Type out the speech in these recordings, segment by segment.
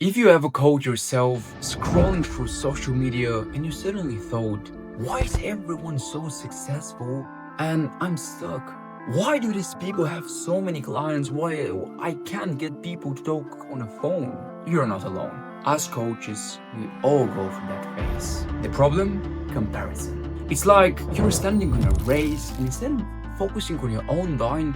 If you ever caught yourself scrolling through social media and you suddenly thought, why is everyone so successful and I'm stuck? Why do these people have so many clients? Why I can't get people to talk on the phone? You're not alone. As coaches, we all go through that phase. The problem? Comparison. It's like you're standing on a race and instead of focusing on your own line,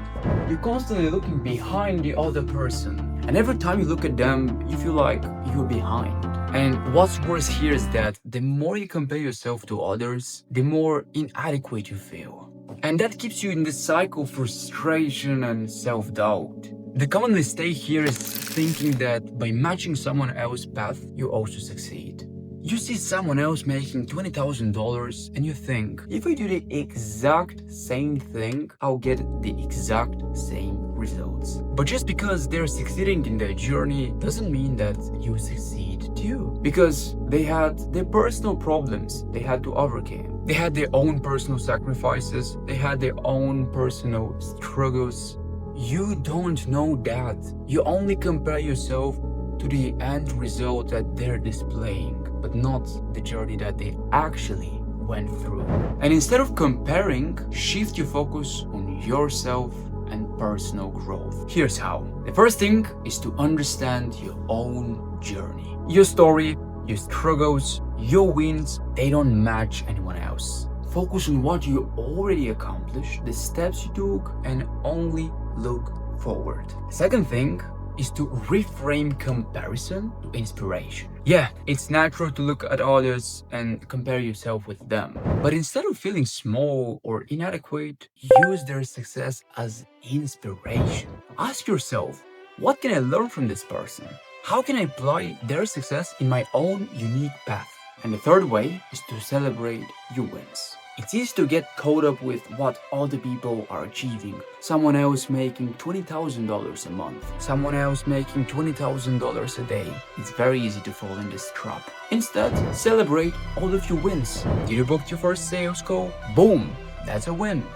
you're constantly looking behind the other person. And every time you look at them, you feel like you're behind. And what's worse here is that the more you compare yourself to others, the more inadequate you feel. And that keeps you in this cycle of frustration and self-doubt. The common mistake here is thinking that by matching someone else's path, you also succeed. You see someone else making $20,000 and you think, if I do the exact same thing, I'll get the exact same results. But just because they're succeeding in their journey doesn't mean that you succeed too. Because they had their personal problems they had to overcome. They had their own personal sacrifices. They had their own personal struggles. You don't know that. You only compare yourself to the end result that they're displaying, but not the journey that they actually went through. And instead of comparing, shift your focus on yourself and personal growth. Here's how. The first thing is to understand your own journey. Your story, your struggles, your wins, they don't match anyone else. Focus on what you already accomplished, the steps you took, and only look forward. The second thing is to reframe comparison to inspiration. Yeah, it's natural to look at others and compare yourself with them. But instead of feeling small or inadequate, use their success as inspiration. Ask yourself, what can I learn from this person? How can I apply their success in my own unique path? And the third way is to celebrate your wins. It's easy to get caught up with what other people are achieving. Someone else making $20,000 a month. Someone else making $20,000 a day. It's very easy to fall in this trap. Instead, celebrate all of your wins. Did you book your first sales call? Boom! That's a win.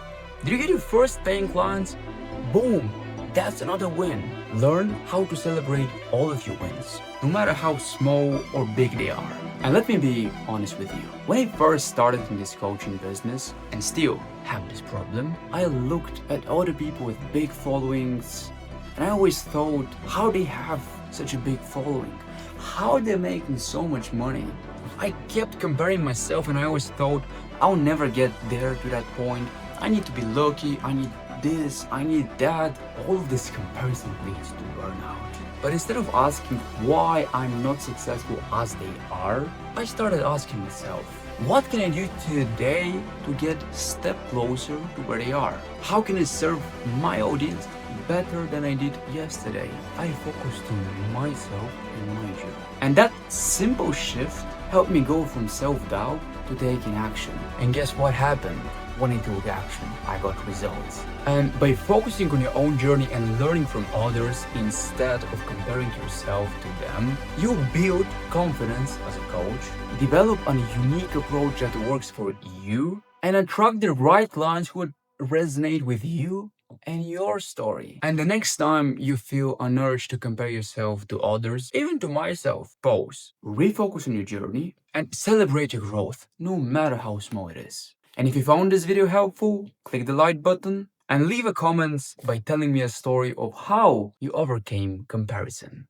Did you get your first paying clients? Boom! That's another win. Learn how to celebrate all of your wins, no matter how small or big they are. And let me be honest with you. When I first started in this coaching business and still have this problem, I looked at other people with big followings and I always thought, how they have such a big following? How are they making so much money? I kept comparing myself and I always thought, I'll never get there to that point. I need to be lucky, I need this, I need that. All of this comparison leads to burnout. But instead of asking why I'm not successful as they are, I started asking myself, what can I do today to get a step closer to where they are? How can I serve my audience better than I did yesterday? I focused on myself and my journey. And that simple shift helped me go from self-doubt to taking action. And guess what happened? When I took action, I got results. And by focusing on your own journey and learning from others instead of comparing yourself to them, you build confidence as a coach, develop a unique approach that works for you, and attract the right clients who would resonate with you and your story. And the next time you feel an urge to compare yourself to others, even to myself, pause, refocus on your journey, and celebrate your growth, no matter how small it is. And if you found this video helpful, click the like button and leave a comment by telling me a story of how you overcame comparison.